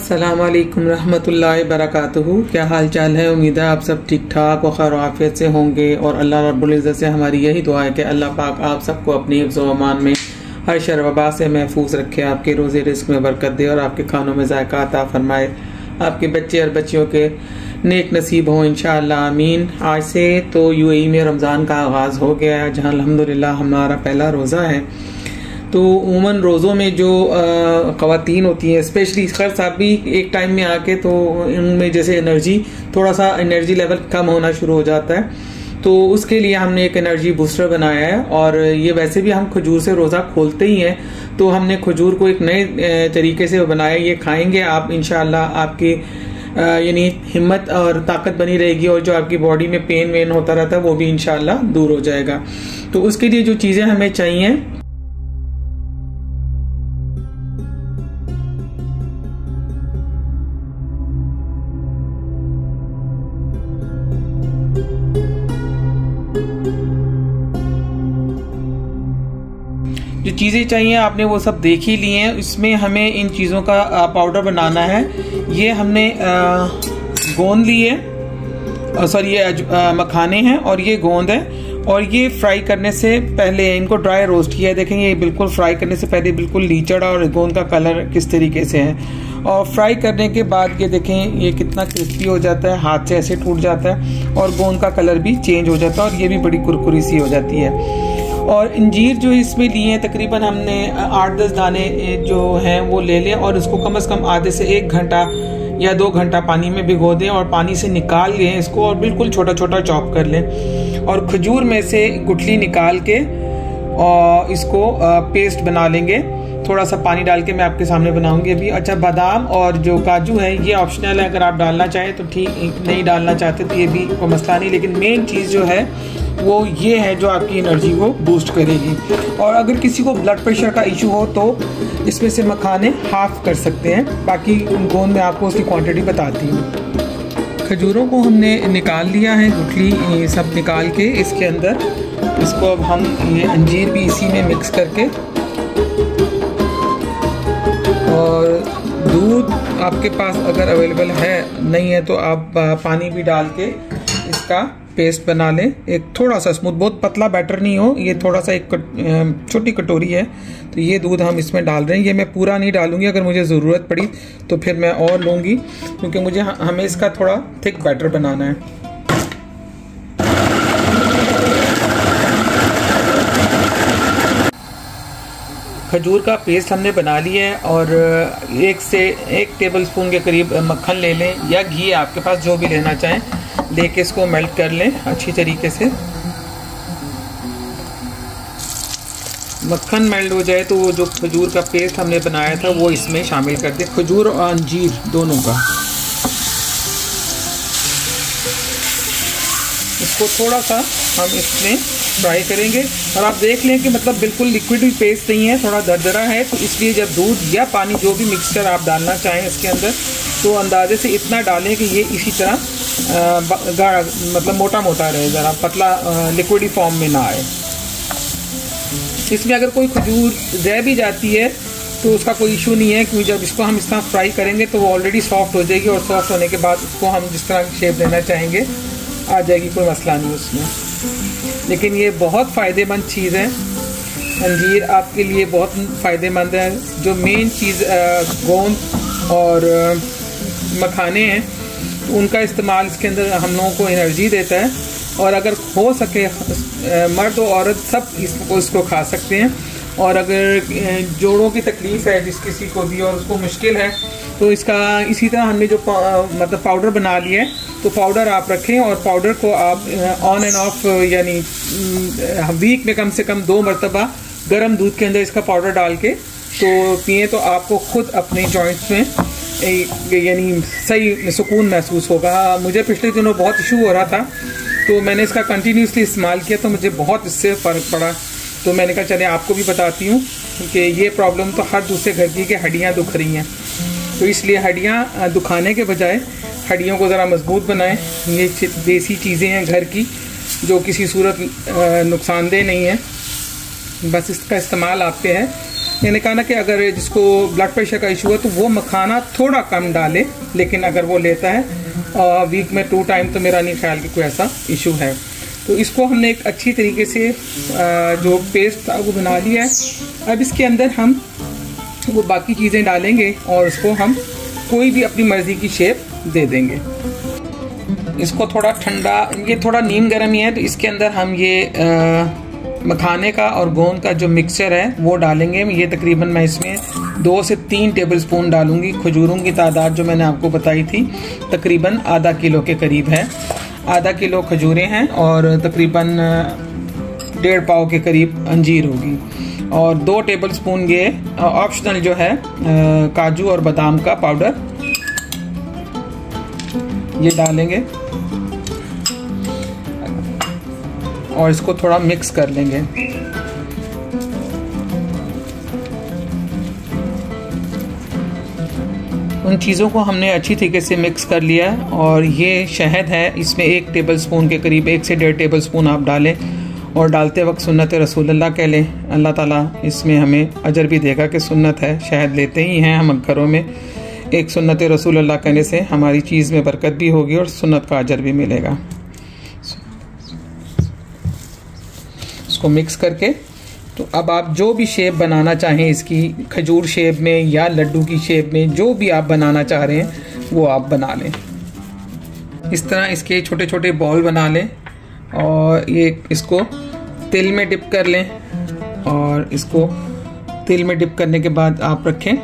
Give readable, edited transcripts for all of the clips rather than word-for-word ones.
अस्सलाम वालेकुम रहमतुल्लाहि बरकातुहू। क्या हाल चाल है? उम्मीद है आप सब ठीक ठाक और खैर आफियत से होंगे और अल्लाह रब्बुल इज़्ज़त से हमारी यही दुआ है कि अल्लाह पाक आप सबको अपनी हिफ्ज़ व अमान में हर शर वबा से महफूज रखे, आपके रोज़े रिस्क में बरकत दे और आपके खानों में ज़ायक़ा अता फरमाए, आपके बच्चे और बच्चियों के नेक नसीब हों इंशाअल्लाह आमीन। आज से तो यूएई में रमज़ान का आगाज़ हो गया है, जहाँ अल्हम्दुलिल्लाह हमारा पहला रोज़ा है। तो उमूमन रोज़ों में जो ख़वातीन होती हैं, स्पेशली खैर साहब भी एक टाइम में आके तो उनमें जैसे एनर्जी थोड़ा सा एनर्जी लेवल कम होना शुरू हो जाता है, तो उसके लिए हमने एक एनर्जी बूस्टर बनाया है। और ये वैसे भी हम खजूर से रोज़ा खोलते ही हैं, तो हमने खजूर को एक नए तरीके से बनाया। ये खाएंगे आप इंशाअल्लाह आपकी यानी हिम्मत और ताकत बनी रहेगी और जो आपकी बॉडी में पेन वेन होता रहता है वो भी इंशाअल्लाह दूर हो जाएगा। तो उसके लिए जो चीज़ें हमें चाहिए, जो चीज़ें चाहिए आपने वो सब देख ही लिए हैं। इसमें हमें इन चीज़ों का पाउडर बनाना है। ये हमने गोंद ली है, सॉरी ये मखाने हैं और ये गोंद है, और ये फ्राई करने से पहले इनको ड्राई रोस्ट किया है। देखेंगे ये बिल्कुल फ्राई करने से पहले बिल्कुल लीचड़ और गोंद का कलर किस तरीके से है, और फ्राई करने के बाद ये देखें ये कितना क्रिस्पी हो जाता है, हाथ से ऐसे टूट जाता है और गोंद का कलर भी चेंज हो जाता है और ये भी बड़ी कुरकुरी सी हो जाती है। और अंजीर जो इसमें लिए हैं तकरीबन हमने 8-10 दाने जो हैं वो ले लें और इसको कम से कम आधे से 1 घंटा या 2 घंटा पानी में भिगो दें और पानी से निकाल लें इसको और बिल्कुल छोटा छोटा चॉप कर लें। और खजूर में से गुठली निकाल के और इसको पेस्ट बना लेंगे। थोड़ा सा पानी डाल के मैं आपके सामने बनाऊंगी अभी। अच्छा, बादाम और जो काजू है ये ऑप्शनल है, अगर आप डालना चाहें तो ठीक, नहीं डालना चाहते तो ये भी कोई मसला नहीं, लेकिन मेन चीज़ जो है वो ये है जो आपकी एनर्जी को बूस्ट करेगी। और अगर किसी को ब्लड प्रेशर का इशू हो तो इसमें से मखाने हाफ कर सकते हैं, बाकी गोंद में आपको उसकी क्वांटिटी बताती हूँ। खजूरों को हमने निकाल लिया है, गुठली सब निकाल के इसके अंदर इसको अब हम ये अंजीर भी इसी में मिक्स करके, और दूध आपके पास अगर अवेलेबल है, नहीं है तो आप पानी भी डाल के इसका पेस्ट बना लें। एक थोड़ा सा स्मूथ, बहुत पतला बैटर नहीं हो, ये थोड़ा सा एक छोटी कटोरी है तो ये दूध हम इसमें डाल रहे हैं। ये मैं पूरा नहीं डालूंगी, अगर मुझे ज़रूरत पड़ी तो फिर मैं और लूँगी, क्योंकि मुझे हमें इसका थोड़ा थिक बैटर बनाना है। खजूर का पेस्ट हमने बना लिया है और 1 से 1 टेबलस्पून के करीब मक्खन ले लें या घी, आपके पास जो भी लेना चाहें, लेके इसको मेल्ट कर लें अच्छी तरीके से। मक्खन मेल्ट हो जाए तो वो जो खजूर का पेस्ट हमने बनाया था वो इसमें शामिल कर दें, खजूर और अंजीर दोनों का। इसको थोड़ा सा हम इसमें फ्राई करेंगे और आप देख लें कि मतलब बिल्कुल लिक्विड भी पेस्ट नहीं है, थोड़ा दरदरा है, तो इसलिए जब दूध या पानी जो भी मिक्सचर आप डालना चाहें इसके अंदर तो अंदाजे से इतना डालें कि ये इसी तरह गाढ़ा मतलब मोटा मोटा रहे, ज़रा पतला लिक्विडी फॉर्म में ना आए। इसमें अगर कोई खजूर रह भी जाती है तो उसका कोई इशू नहीं है, क्योंकि जब इसको हम इस तरह फ्राई करेंगे तो वो ऑलरेडी सॉफ्ट हो जाएगी और सॉफ्ट होने के बाद उसको हम जिस तरह शेप देना चाहेंगे आ जाएगी, कोई मसला नहीं उसमें। लेकिन ये बहुत फ़ायदेमंद चीज़ है, अंजीर आपके लिए बहुत फ़ायदेमंद है। जो मेन चीज़ गोंद और मखाने हैं उनका इस्तेमाल इसके अंदर हम लोगों को एनर्जी देता है, और अगर हो सके मर्द और औरत सब इसको खा सकते हैं। और अगर जोड़ों की तकलीफ़ है जिस किसी को भी और उसको मुश्किल है तो इसका इसी तरह हमने जो मतलब पाउडर बना लिया है, तो पाउडर आप रखें और पाउडर को आप ऑन एंड ऑफ यानी वीक में कम से कम 2 मरतबा गर्म दूध के अंदर इसका पाउडर डाल के तो पिए, तो आपको खुद अपने जॉइंट्स में यानी सही सुकून महसूस होगा। मुझे पिछले दिनों बहुत इशू हो रहा था तो मैंने इसका कंटिन्यूसली इस्तेमाल किया तो मुझे बहुत इससे फ़र्क पड़ा, तो मैंने कहा चले आपको भी बताती हूँ कि ये प्रॉब्लम तो हर दूसरे घर की कि हड्डियाँ दुख रही हैं, तो इसलिए हड्डियाँ दुखाने के बजाय हड्डियों को ज़रा मजबूत बनाएं। ये देसी चीज़ें हैं घर की जो किसी सूरत नुकसानदेह नहीं है, बस इसका इस्तेमाल आपके हैं मैंने कहा ना कि अगर जिसको ब्लड प्रेशर का इशू है तो वो मखाना थोड़ा कम डाले, लेकिन अगर वो लेता है वीक में 2 टाइम तो मेरा नहीं ख्याल कि कोई ऐसा इशू है। तो इसको हमने एक अच्छी तरीके से जो पेस्ट था वो बना लिया है। अब इसके अंदर हम वो बाकी चीज़ें डालेंगे और उसको हम कोई भी अपनी मर्ज़ी की शेप दे देंगे। इसको थोड़ा ठंडा, ये थोड़ा नीम गर्म ही है, तो इसके अंदर हम ये मखाने का और गोंद का जो मिक्सचर है वो डालेंगे। ये तकरीबन मैं इसमें 2 से 3 टेबलस्पून डालूंगी। खजूरों की तादाद जो मैंने आपको बताई थी तकरीबन आधा किलो के करीब है। आधा किलो खजूरें हैं और तकरीबन 1.5 पाव के करीब अंजीर होगी, और 2 टेबलस्पून ये ऑप्शनल जो है काजू और बादाम का पाउडर ये डालेंगे और इसको थोड़ा मिक्स कर लेंगे। उन चीज़ों को हमने अच्छी तरीके से मिक्स कर लिया है। और ये शहद है, इसमें 1 टेबलस्पून के करीब 1 से 1.5 टेबलस्पून आप डालें, और डालते वक्त सुन्नत रसूलुल्लाह कह लें। अल्लाह ताला इसमें हमें अजर भी देगा कि सुन्नत है, शहद लेते ही हैं हम घरों में। एक सुन्नत रसूलुल्लाह कहने से हमारी चीज़ में बरकत भी होगी और सुन्नत का अजर भी मिलेगा। इसको मिक्स करके तो अब आप जो भी शेप बनाना चाहें इसकी, खजूर शेप में या लड्डू की शेप में, जो भी आप बनाना चाह रहे हैं वो आप बना लें। इस तरह इसके छोटे छोटे बॉल बना लें और ये इसको तिल में डिप कर लें, और इसको तिल में डिप करने के बाद आप रखें,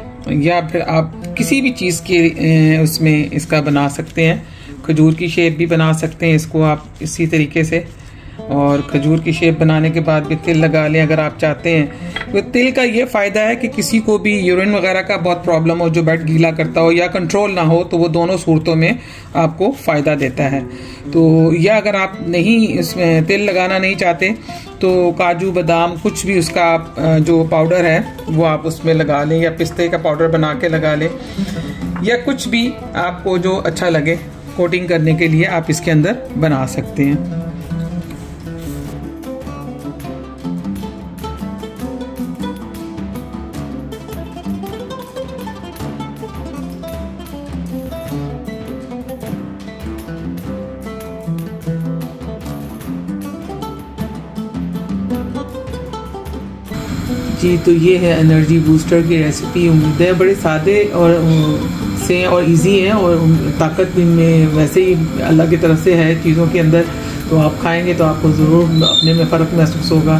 या फिर आप किसी भी चीज़ के उसमें इसका बना सकते हैं। खजूर की शेप भी बना सकते हैं इसको आप इसी तरीके से, और खजूर की शेप बनाने के बाद भी तिल लगा लें अगर आप चाहते हैं। तो तिल का ये फ़ायदा है कि किसी को भी यूरिन वगैरह का बहुत प्रॉब्लम हो, जो पेट गीला करता हो या कंट्रोल ना हो, तो वो दोनों सूरतों में आपको फ़ायदा देता है। तो या अगर आप नहीं इसमें तिल लगाना नहीं चाहते तो काजू बादाम कुछ भी उसका जो पाउडर है वो आप उसमें लगा लें, या पिस्ते का पाउडर बना के लगा लें, या कुछ भी आपको जो अच्छा लगे कोटिंग करने के लिए आप इसके अंदर बना सकते हैं। जी, तो ये है एनर्जी बूस्टर की रेसिपी। उम्मीद है बड़े सादे और से और इजी हैं, और ताकत भी में वैसे ही अल्लाह की तरफ से है चीज़ों के अंदर। तो आप खाएंगे तो आपको ज़रूर अपने में फ़र्क महसूस होगा।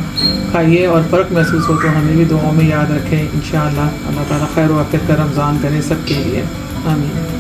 खाइए और फ़र्क महसूस हो तो हमें भी दुआओं में याद रखें। इंशाअल्लाह अल्लाह ताला खैर व आफियत का रमज़ान करें सबके लिए। आमीन।